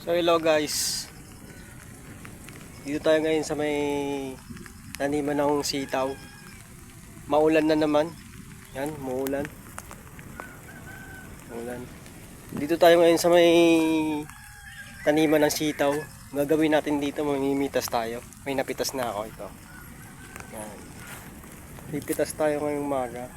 So hello guys, dito tayo ngayon sa may taniman ng sitaw. Maulan na naman. Yan, muulan. Maulan. Dito tayo ngayon sa may taniman ng sitaw. Gagawin natin dito, mamimitas tayo. May napitas na ako ito. Yan. Pipitas tayo ngayong umaga.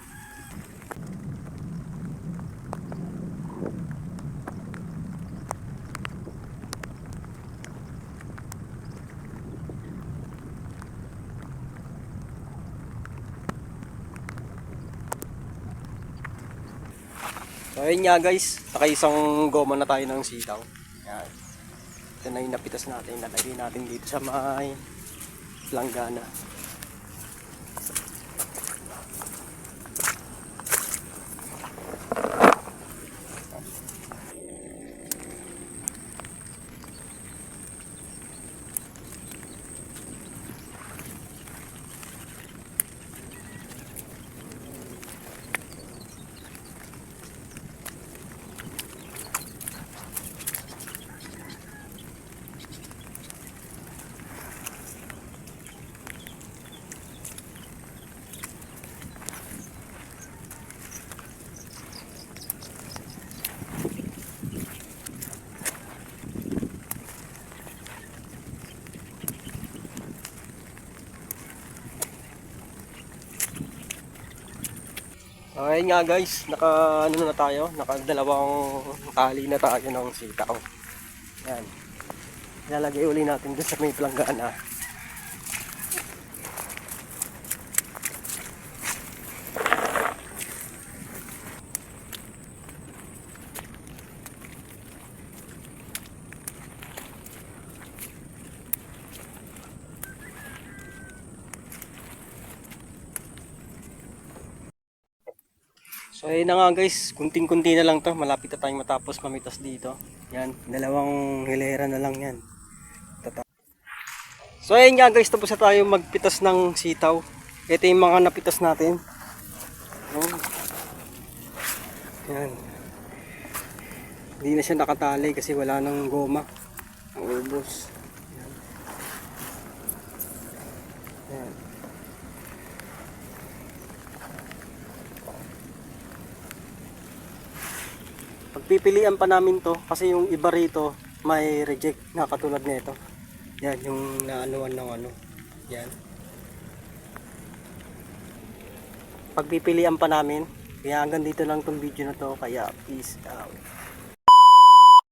So ayun nga guys, nakaisang goma na tayo ng sitaw. Yan. Ito na yung napitas natin, nalagay natin dito sa may langgana. Okay nga guys, nakadalawang tali na tayo ng sitaw. Yan. Ilalagay uli natin dun sa may planggana. So ayun na nga guys, kunting-kunti na lang to, malapit na tayong matapos mamitas dito. Yan, dalawang hilera na lang yan. So ayun nga guys, tapos na tayo magpitas ng sitaw. Ito yung mga napitas natin. Yan. Hindi na siya nakatali kasi wala nang goma. Ang ubos. Yan. Yan. Pagpipilian pa namin to kasi yung iba rito may reject na katulad nito. Yan yung naanuan ng ano. Yan. Pagpipilian pa namin. Kaya hanggang dito lang tong video na to. Kaya peace out.